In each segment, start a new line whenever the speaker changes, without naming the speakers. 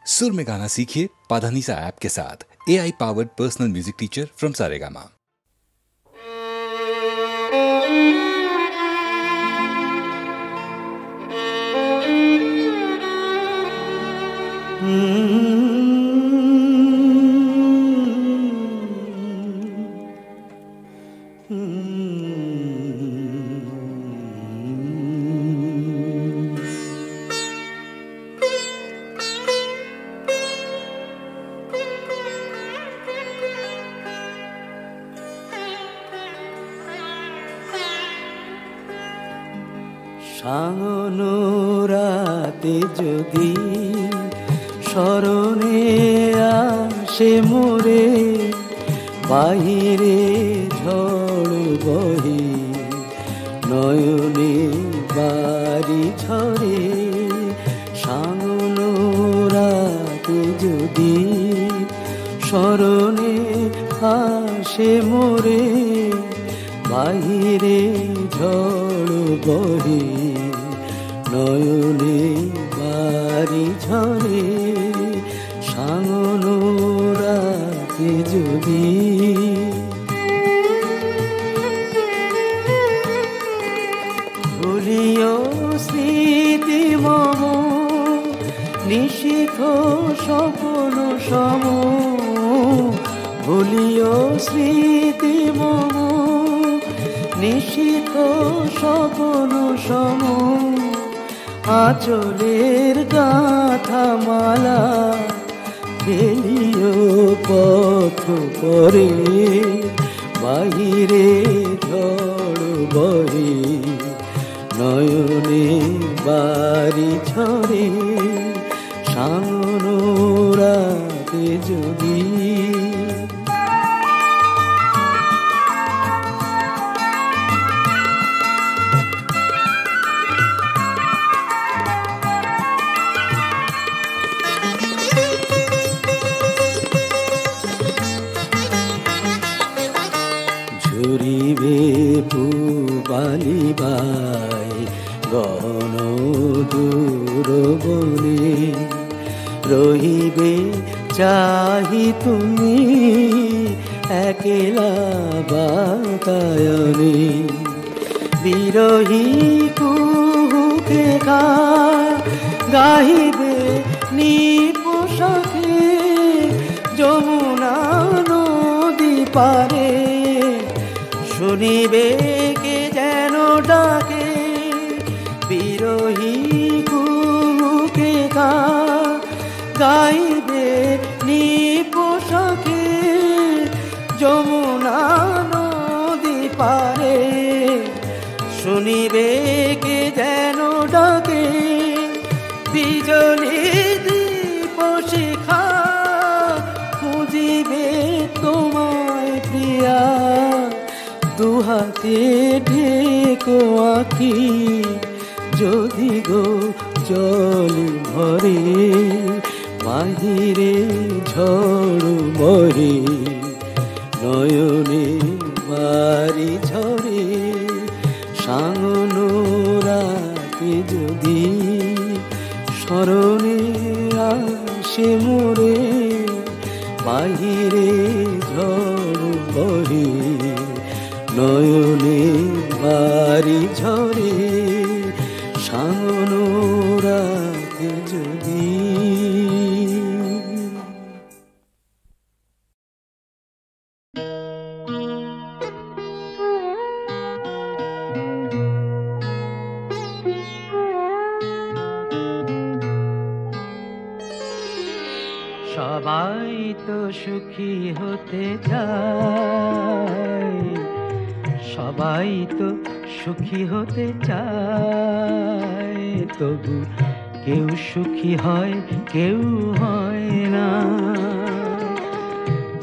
सुर में गाना सीखिए पाधानीसा ऐप के साथ। AI powered personal music teacher from Saregama.
সাঙ্গনো রাতে যদি স্মরণে আসে মোরে, বাহিরে ঝড় বহে নয়নে বাড়ি ঝরে। সাঙ্গনো রাতে যদি স্মরণে আসে মোরে, বাহিরে ঝড় বহে নয়নে বাড়ি ঝরে। সাঙ্গনো রাতে যদি ভুলিও স্মৃতি মম, নিশীথ স্বপ্ন সম। ভুলিও স্মৃতি মম, নিশীথ স্বপ্ন সম। আঁচলের গাঁথা মালা ফেলিও পথ পরে, বাহিরে ঝড় বহে নয়নে বাড়ি ঝরে। সাঙ্গনো রাতে যদি ঝরিবে পুবালিবাই গহন দূর বনে, রহিবে চাহি তুমি একলা বাতায়নে। বিরহী কুহুকে গাহিবে নিপোষাকে যমুনা নদী পারে। শুনিবে কে যেন ডাকে বিরহী কুহুকে গাইবে নিপোষাকে যমুনা নদী পারে। শুনিবে কে যেন ডাকে বিজলি দীপ শিখা, খুঁজিবে তোমায় প্রিয়া। দুহাতে ঢেকো আঁখি যদি গো জল ভরে, বাহিরে ঝড় বহে নয়নে বাড়ি ঝরে। সাঙ্গনো রাতে যদি স্মরণে আসে মোরে, বাহিরে ঝড় বহে নয়নে বাড়ি ঝরে। সাঙ্গনো রাতে যদি সবাই তো সুখী হতে চায়, সবাই তো সুখী হতে চায়, তবু কেউ সুখী হয় কেউ হয় না।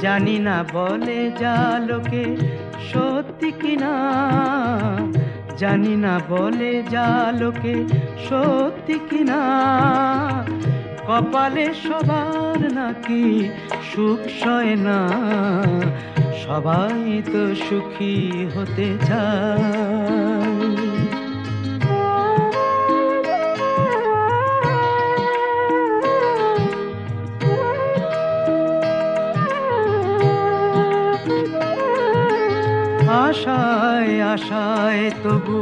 জানি না বলে যা লোকে সত্যি কিনা, জানি না বলে যা লোকে সত্যি কিনা। কপালে সবার নাকি সুখ সয় না, সবাই তো সুখী হতে চায়। আশায় আশায় তবু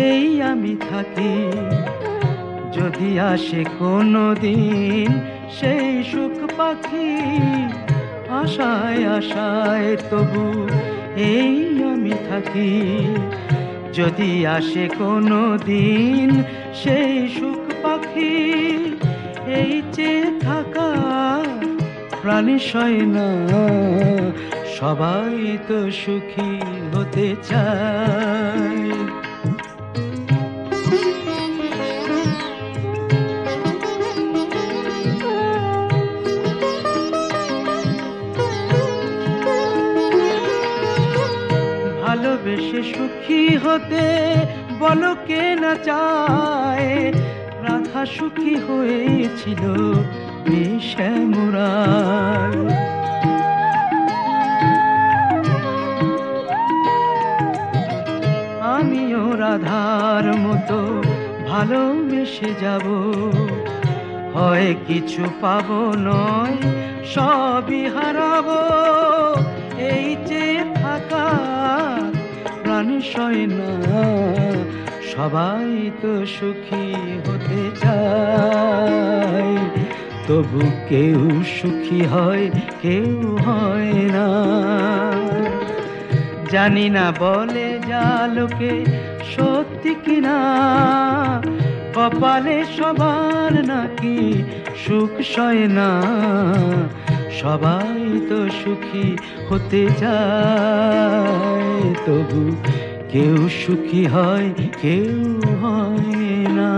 এই আমি থাকি, যদি আসে কোনো দিন সেই সুখ পাখি। আশায় আশায় তবু এই আমি থাকি, যদি আসে কোনো দিন সেই সুখ পাখি। এই চেয়ে থাকা প্রাণী সয় না, সবাই তো সুখী হতে চায়। ভালোবেসে সুখী হতে বলো কে না চায়, রাধা সুখী হয়েছিল শ্যামরায়। আমিও রাধার মতো ভালোবেসে যাব, হয় কিছু পাবো নয় সবই হারাবো। এই যে থাকা প্রাণী সয় না, সবাই তো সুখী হতে চায়। তবু কেউ সুখী হয় কেউ হয় না, জানি না বলে যা লোকে সত্যি কিনা। কপালে সবার নাকি সুখ সয় না, সবাই তো সুখী হতে চায়। তবু কেউ সুখী হয় কেউ হয় না।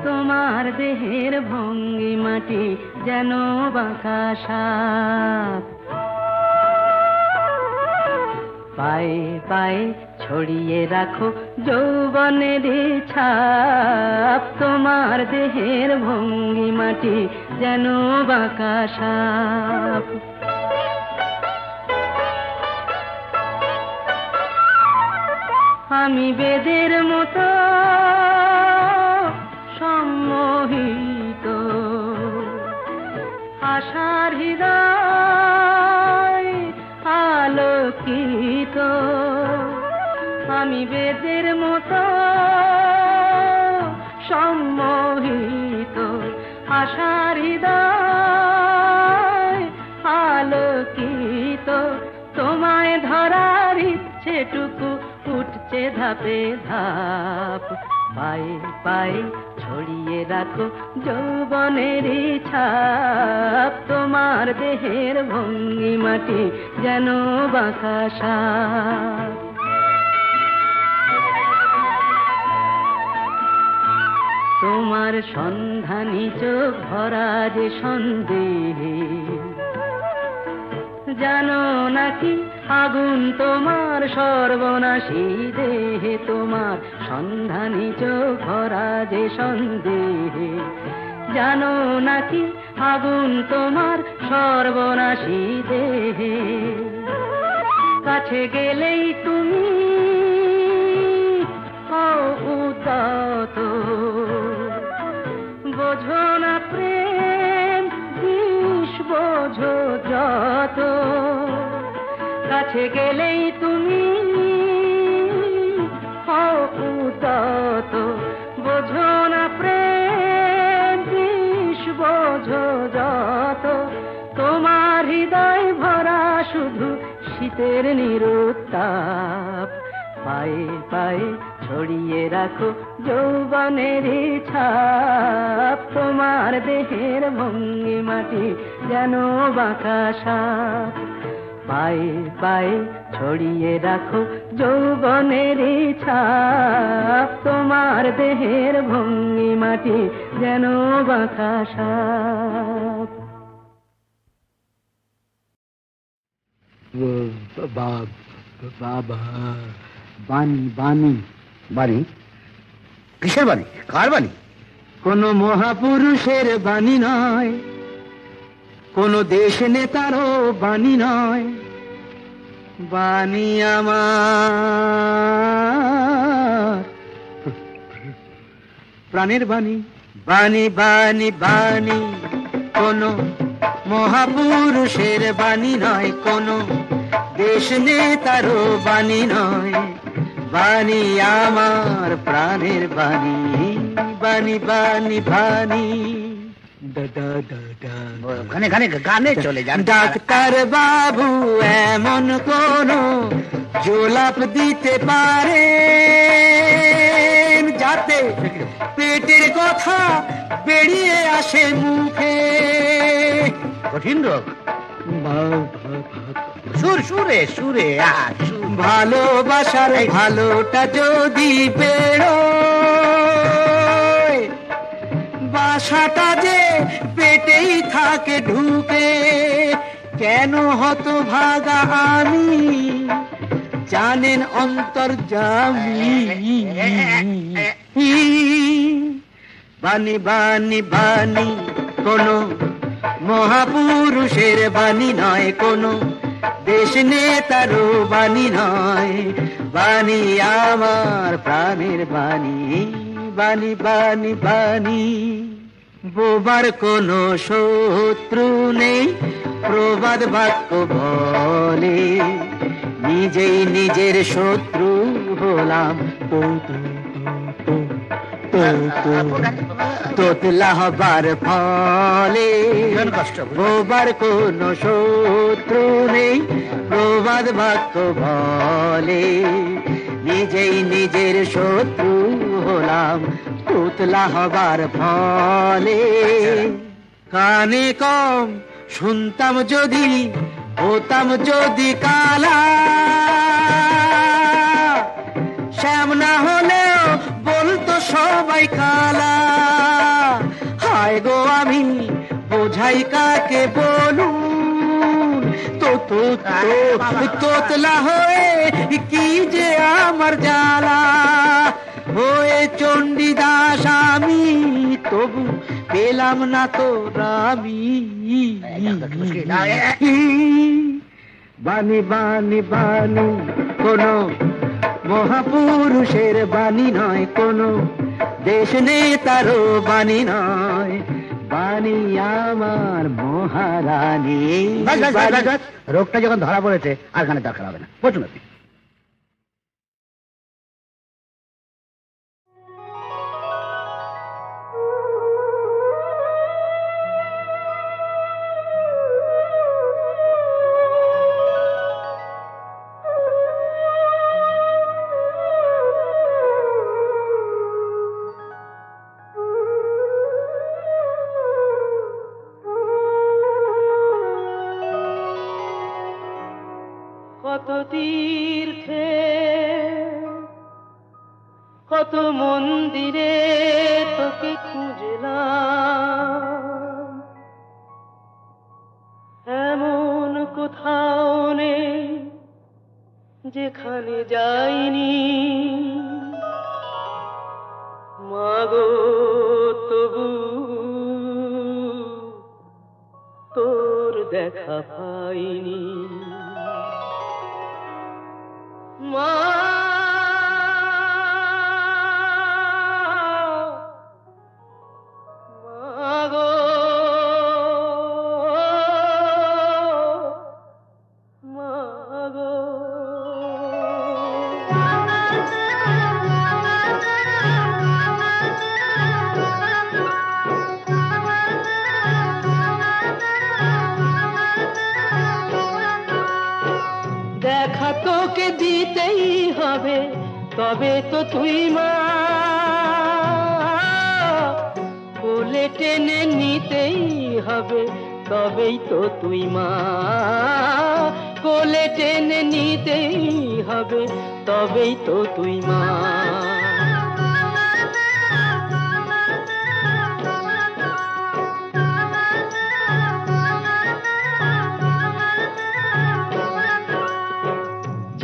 তোমার দেহের ভঙ্গি মাটি যেন বাঁকা সাপ, পায়ে পায়ে ছড়িয়ে রাখো যৌবনের ছাপ। তোমার দেহের ভঙ্গি মাটি যেন বাঁকা সাপ। আমি বেদের মতো সম্মোহিত, আশার হৃদয় আলোকিত। আমি বেদের মতো সম্মোহিত, আশার হৃদয় আলোকিত। তোমায় ধরার ইচ্ছেটুকু উঠছে ধাপে ধাপ, পায়ে পায়ে ছড়িয়ে রাখো যৌবনের ছাপ। তোমার দেহের ভঙ্গি মাটি যেন বাঁকা সাপ। তোমার সন্ধানী চোখ ভরা যে সন্দেহে, জানো নাকি আগুন তোমার সর্বনাশী দেহে। তোমার সন্ধানী চোখ ভরা যে সন্দেহে, জানো নাকি আগুন তোমার সর্বনাশী দেহে। কাছে গেলেই তুমি হও উদাত, বোঝো না প্রেম বিষ বোঝো যত। কাছে গেলেই তুমি হও উদাত, বোঝো না প্রেম বিষ বোঝো যত। তোমার হৃদয় ভরা শুধু শীতের নিরুত্তাপ, পায়ে পায়ে ছড়িয়ে রাখো যৌবনের ছাপ। তোমার দেহের ভঙ্গি মাটি যেন বাঁকা সাপ, পায়ে পায়ে ছড়িয়ে রাখো যৌবনের ছাপ। তোমার দেহের ভঙ্গি মাটি যেন বাঁকা সাপ।
বাবা, বাণী বাণী বাণী, কিসের বাণী? কার বাণী?
কোন মহাপুরুষের বাণী নয়, কোন দেশ নেতারও বাণী নয়। বাণী আমার
প্রাণের বাণী।
বাণী বাণী বাণী কোনো মহাপুরুষের বাণী নয়, কোনো দেশ নেতারও বাণী নয়, বাণী আমার প্রাণের বাণী, বাণী বাণী বাণী।
গানে গানে গানে চলে যান।
ডাক্তার বাবু এমন কোন জোলাপ দিতে পারে যাতে পেটের কথা বেরিয়ে আসে মুখে।
কঠিন রোগ, সুর সুরে সুরে
ভালোবাসার ভালোটা যদি বেরোয়, বাসাটা যে পেটেই থাকে ঢুকে। কেন হতভাগা আমি জানেন অন্তর্যামী। বাণী বাণী বাণী কোনো মহাপুরুষের বাণী নয়, কোনো দেশ নেতারও বাণী নয়, বাণী আমার প্রাণের বাণী, বাণী বাণী বাণী। বোবার কোনো শত্রু নেই, প্রবাদ বাক্য বলে, নিজেই নিজের শত্রু হলাম। তোতলা হবার ফলে বোবার কোনো শত্রু নেই, প্রবাদ বাক্য বলে, নিজেই নিজের শত্রু হলাম তোতলা হবার ফলে। কানে কম শুনতাম যদি, হতাম যদি কালা, শ্যাম না হলেও বলতো সবাই কালা। হায় গো আমি বোঝাই কাকে বলুন, তো তো তোতলা হয়ে কি যে আমার জ্বালা। হয়ে চণ্ডীদাস আমি তবু পেলাম না তো রামি। বাণী বাণী বাণী কোনো মহাপুরুষের বাণী নয়, কোনো দেশ নেতারও বাণী নয়, বাণী আমার মহারানী।
রোগটা যখন ধরা পড়েছে আর গানের দরকার হবে না, বলুন আপনি।
কত তীর্থে কত মন্দিরে তোকে খুঁজলাম, এমন কোথাও নেই যেখানে যাইনি। মাগো তবু তোর দেখা পাইনি। মা মাগো মাগো। দেখা তোকে দিতেই হবে, তবে তো তুই মা, কোলে টেনে নিতেই হবে, তবেই তো তুই মা, কোলে টেনে নিতেই হবে, তবেই তো তুই মা।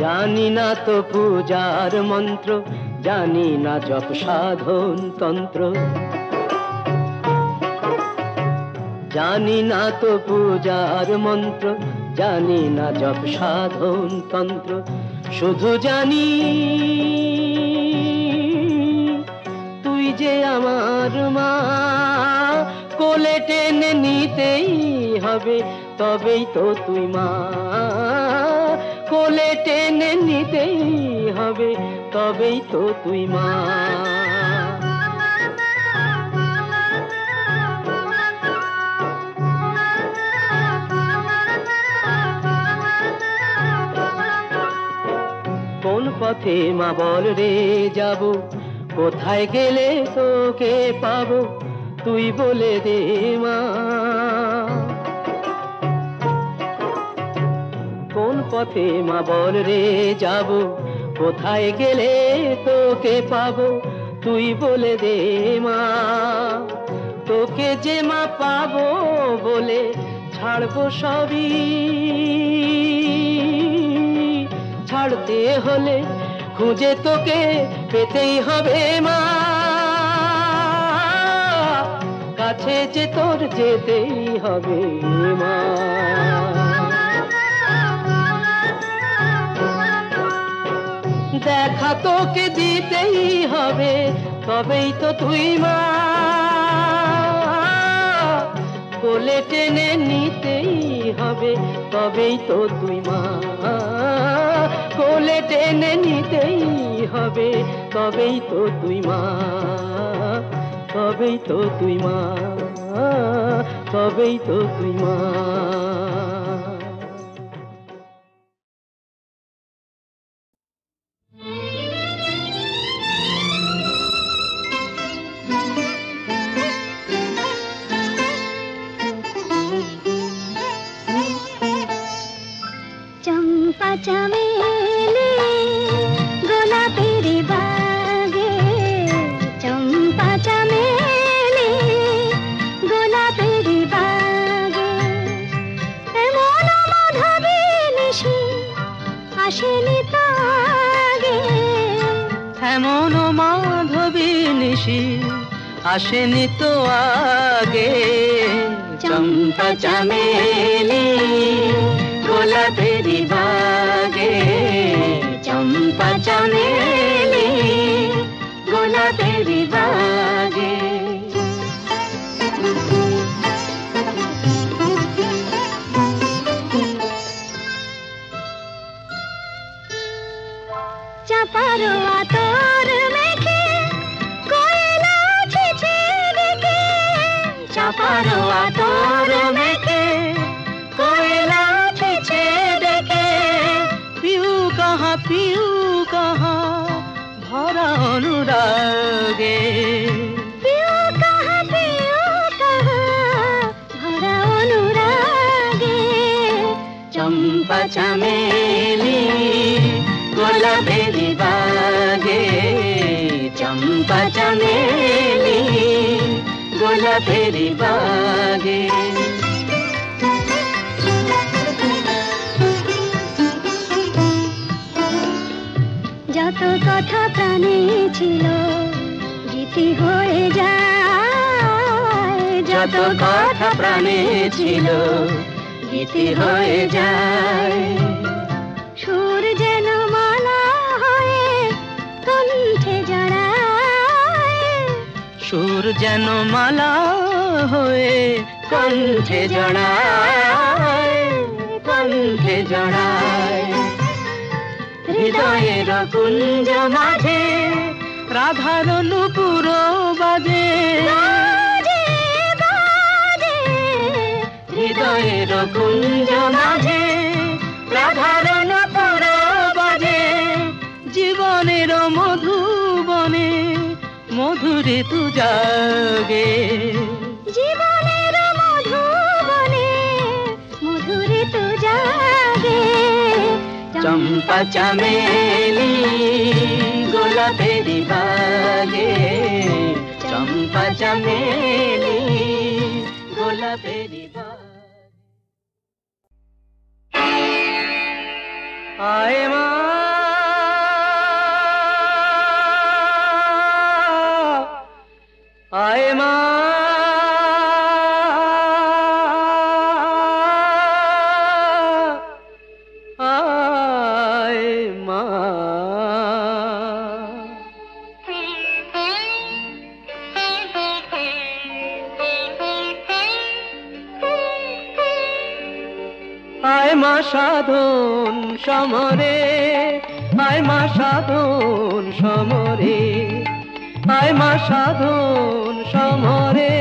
জানি না তো পূজার মন্ত্র, জানি না জপ সাধন তন্ত্র, জানি না তো পূজার মন্ত্র, জানি না জপ সাধন তন্ত্র, শুধু জানি তুই যে আমার মা, কোলে টেনে নিতেই হবে, তবেই তো তুই মা। কোলে টেনে নিতেই হবে, তবেই তো তুই মা। কোন পথে মা বল রে যাব, কোথায় গেলে তোকে পাবো, তুই বলে দে মা। কোন পথে মা বল রে যাব, কোথায় গেলে তোকে পাবো, তুই বলে দে মা। তোকে যে মা পাবো বলে ছাড়বো সবই, ছাড়তে হলে খুঁজে তোকে পেতেই হবে মা। কাছে যে তোর যেতেই হবে মা। দেখা তোকে দিতেই হবে, তবেই তো তুই মা। কোলে টেনে নিতেই হবে, তবেই তো তুই মা। কোলে টেনে নিতেই হবে, তবেই তো তুই মা। তবেই তো তুই মা, তবেই তো তুই মা।
চম্পা চামেলি গোলাপের বাগে, চম্পা চামেলি গোলাপের বাগে, এমন মাধবী নিশি আসেনি তো আগে।
এমন মাধবী নিশি আসেনি তো আগে। চম্পা চামেলি গোলাপের বাগে, চম্পা চামেলি গোলাপের বাগে।
চাপার আতর মেখে কোয়েলা ছেছে ডেকে,
চাপার আতর মেখে কোয়েলা ছেছে ডেকে। পিউ কাহা ভরা অনুরাগে।
পিউ কাহা ভরা অনুরাগে।
চম্পা চামেলি গোলাপের বাগে, চম্পা চামেলি গোলাপের বাগে।
যত কথা প্রাণে ছিল গীতি হয়ে যায়,
যত কথা প্রাণে ছিল গীতি হয়ে যায়।
সুর যেন মালা হয়ে কণ্ঠে জড়ায়,
সুর যেন মালা হয়ে কণ্ঠে জড়ায়, কণ্ঠে জড়ায়। হৃদয়ের কুঞ্জ মাঝে রাধার নূপুর বাজে, হৃদয়ের কুঞ্জ মাঝে রাধার নূপুর বাজে। জীবনের মধুবনে মধুরে তু জাগে,
জীবনের মধুবনে মধুরে তু জাগে।
চম্পা চামেলি গোলাপের বাগে, চম্পা চামেলি গোলাপের বাগে। আয় মা, আয় মা, আয় মা। সাধন সমরে, আয় মা সাধন সমরে, আয় মা সাধন সমরে,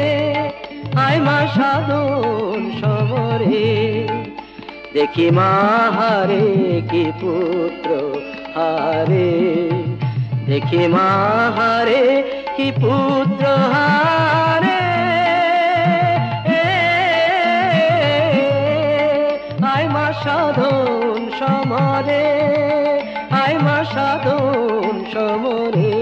আয় মা সাধন সমরে। দেখি মা হারে কি পুত্র হারে, দেখি মা হারে কি পুত্র হারে। আয় মা সাধন সমরে, আয় মা সাধন সমরে।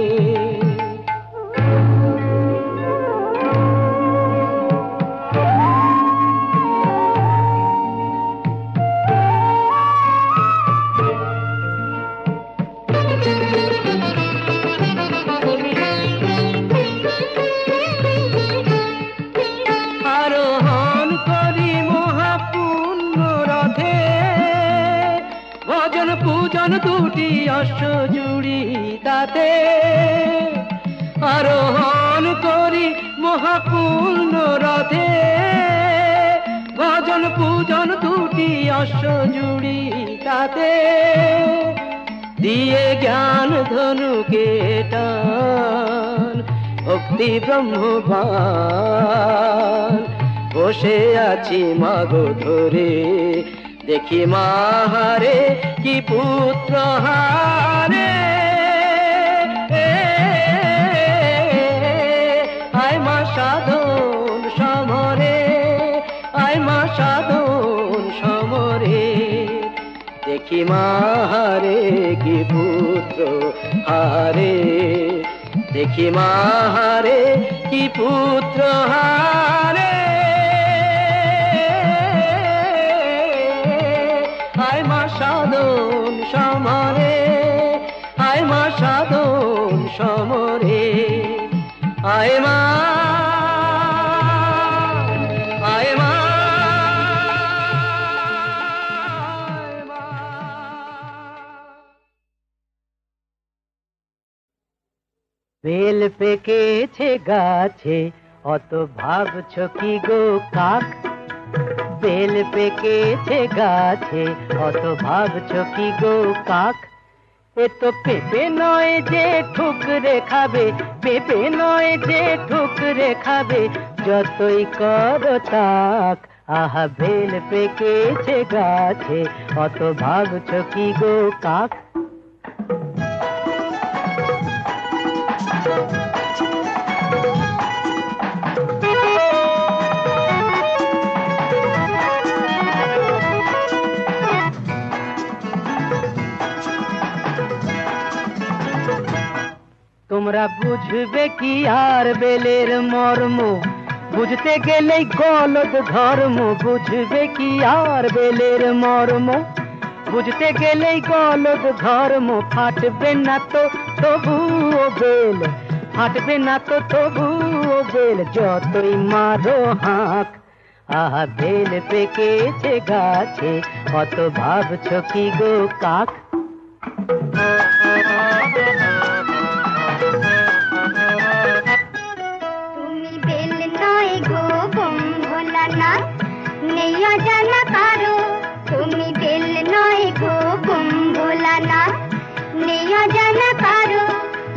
আরোহণ করি মহাপূর্ণ রথে, ভজন পূজন দুটি অশ্ব জুড়ি তাতে। আরোহণ করি মহাপূর্ণ রথে, ভজন পূজন দুটি অশ্ব জুড়ি তাতে। দিয়ে জ্ঞান ধনুকে টান, ভক্তি ব্রহ্মবান, বসে আছি মাগো ধরে। দেখি মা হারে কি পুত্র হারে। আয় মা সাধন সমরে, আয় মা সাধন সমরে। দেখি মা হারে কি পুত্র হারে, দেখি মা হারে কি পুত্র হারে। আয় মা সাধন সমরে, আয় মা সাধন সমরে। আয় মা, আয় মা, বেল পেকেছে গাছে অত ভাবছ কি গো কাক, বেল পেকেছে গাছে অত ভাবছ কি গো কাক। এ তো পেঁপে নয় যে ঠুকরে খাবে, পেঁপে নয় যে ঠুকরে খাবে, যতই করো তাক। আহা বেল পেকেছে গাছে অত ভাবছ কি গো কাক। তোমরা বুঝবে কি আর বেলের মর্ম, বুঝতে গেলেই গলদ ধর্ম। বুঝবে কি আর বেলের মর্ম, বুঝতে গেলেই গলদ ধর্ম। ফাটবে না তো তবুও বেল, ফাটবে না তো তবুও বেল, যতই মারো হাঁক। আহা বেল পেকেছে গাছে অত ভাবছ কি গো কাক।
তুমি বেল নয় গো বম ভোলানা, নেইয়া জানা কারো। তুমি বেল নয় গো বম ভোলানা, নেইয়া জানা কারো।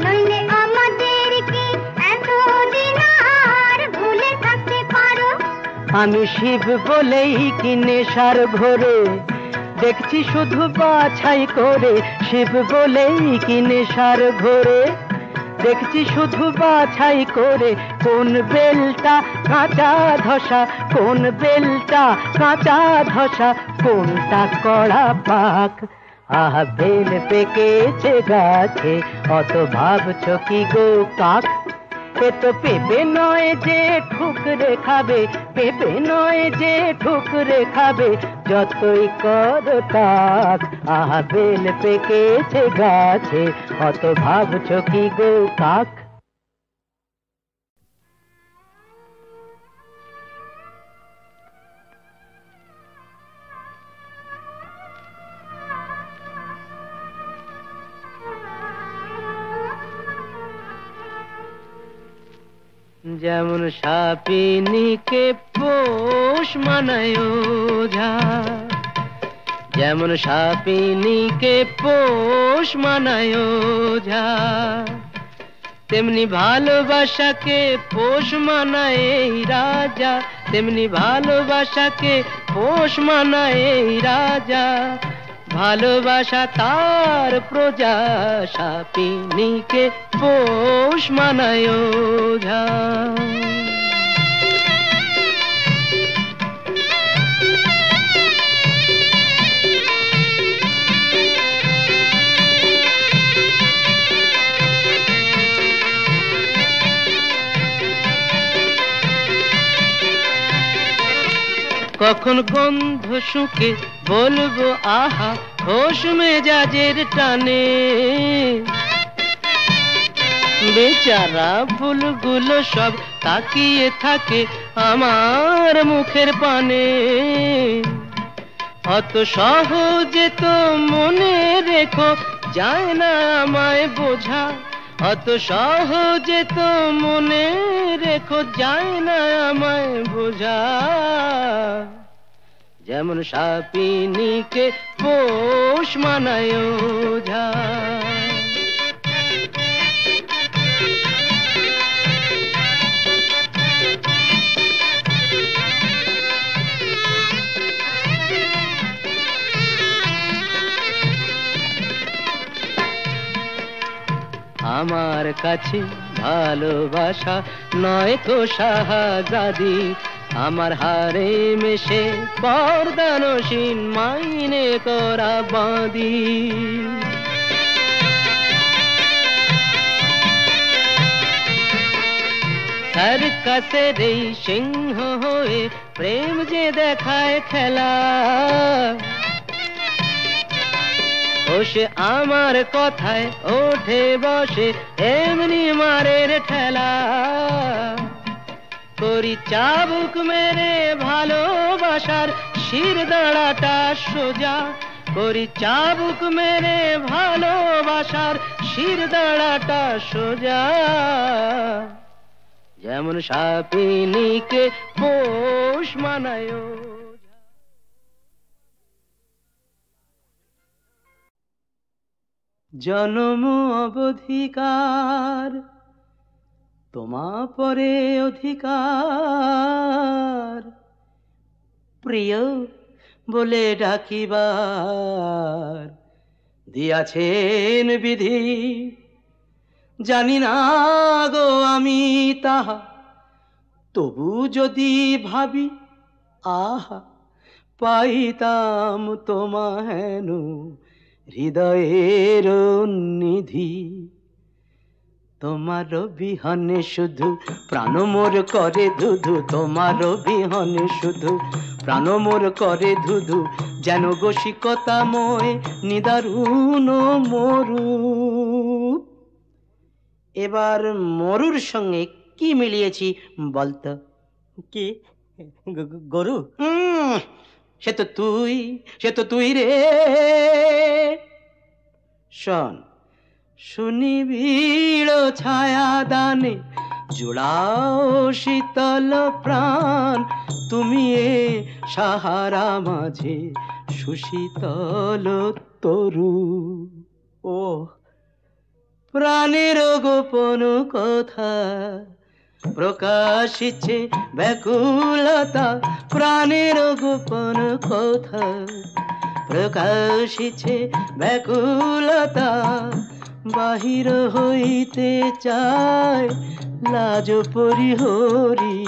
নইলে আমাদেরকে এতদিন আর ভুলে থাকতে পারো।
আমি শিব বলেই কি নেশার ঘোরে, দেখছি শুধু বাছাই করে। শিব বলেই কি নেশার ঘোরে, দেখছি শুধু বাছাই করে। কোন বেলটা কাঁচা ধসা, কোন বেলটা কাঁচা ধসা, কোনটা কড়া পাক। আহা বেল পেকেছে গাছে অত ভাবছ কি গো কাক। এ তো পেঁপে নয় যে ঠুকরে খাবে, পেঁপে নয় যে ঠুকরে খাবে, যতই করো তাক। আহা বেল পেকেছে গাছে অত ভাবছ কি গো কাক। যেমন সাপিনীকে পোষ মানায় ওঝা, যেমন সাপিনীকে পোষ মানায় ওঝা, তেমনি ভালোবাসাকে পোষ মানায় এই রাজা, তেমনি ভালোবাসাকে পোষ মানায় এই রাজা। ভালোবাসা তার প্রজা, সাপিনীকে পোষ মানায় ওঝা। কখন গন্ধ শুকে বলবো আহা, খোশ মেজাজের টানে। বেচারা ফুলগুলো সব তাকিয়ে থাকে আমার মুখের পানে। অত সহজে তো মনে রেখো যায় না আমায় বোঝা, অত সহজে তো মনে রেখো যায় না আমায় বোঝা। যেমন সাপিনীকে পোষ মানায় ওঝা। আমার কাছে ভালোবাসা নয় তো শাহজাদি, আমার হারে মেশে পর্দানসীন মাইনে করা বাঁধি। সার্কাসের এই সিংহ হয়ে প্রেম যে দেখায় খেলা, ও সে আমার কথায় ওঠে বসে এমনি মারের ঠেলা। করি চাবুক মেরে ভালোবাসার শির দাঁড়াটা সোজা, করি চাবুক মেরে ভালোবাসার শির দাঁড়াটা সোজা। যেমন সাপিনীকে পোষ মানায়। জনম অবধিকার তোমা পরে অধিকার, প্রিয় বলে ডাকিবার দিয়াছেন বিধি। জানি না গো আমি তাহা, তবু যদি ভাবি আহা, পাইতাম তোমা হেন হৃদয়ের নিধি। তোমার বিহনে শুধু প্রাণ মোর করে ধুধু, তোমার বিহনে শুধু প্রাণ মোর করে ধুধু। যেন বশিকতাময় নিদারুণ মরু। এবার মরুর সঙ্গে কি মিলিয়েছি বলতো? কি গরু? সে তো তুই রে। শোন, সুনিবিড় ছায়া দানে জুড়াও শীতল প্রাণ, তুমি এ সাহারা মাঝে সুশীতল তরু। ও প্রাণের গোপন কথা প্রকাশিছে ব্যাকুলতা, প্রাণের গোপন কথা প্রকাশিছে ব্যাকুলতা। বাহির হইতে চায় লাজ পরিহরি,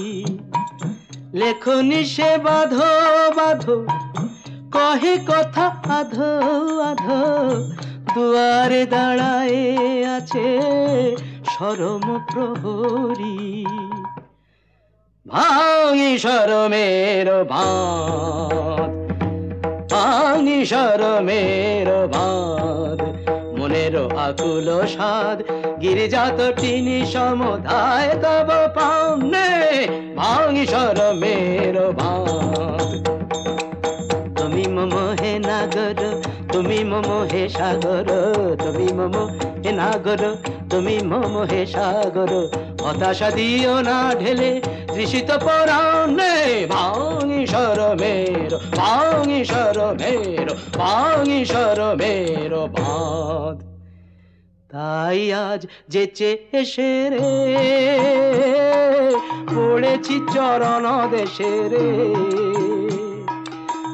লেখনি সে বাঁধো বাঁধো কহে কথা আধো আধো। দুয়ারে দাঁড়ায়ে আছে শরম প্রহরী। ভাঙি শরমের বাঁধ, ভাঙি শরমের বাঁধ, মনের আকুল সাধ গিরিজাত টিনি সমধায় তব পাওনে। ভাঙি শরমের বাঁধ। তুমি মম হে নাগর, তুমি মম হে সাগর, তুমি মম হে নাগর, তুমি মম হে সাগর। হতাশা দিও না ঢেলে তৃষিত পরাণে ভাঙি শরমের ভাঙি শরমের ভাঙি শরমের বাঁধ। তাই আজ যেচে এসে রে পড়েছি চরণ দেশে রে,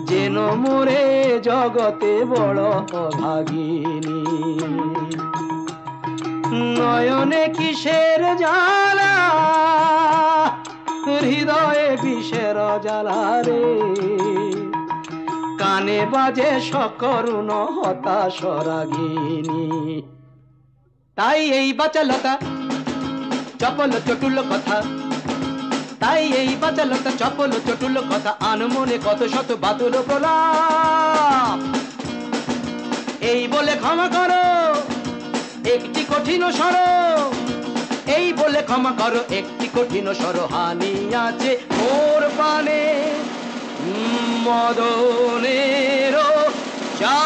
যেন মোরে জগতে বড় ভাগিনী। নয়নে কিসের জ্বালা হৃদয়ে বিষের জ্বালা রে, কানে বাজে সকরুণ হতাশ রাগিনী। তাই এই বাচালতা চপল চটুল কথা, তাই এই বাচালতা চপল চটুল কথা, আনমনে কত শত বাতুল প্রলাপ। এই বলে ক্ষমা করো একটি কঠিন স্বর, এই বলে ক্ষমা করো একটি কঠিন স্বর, হানি আছে মোর পানে মদনেরও চা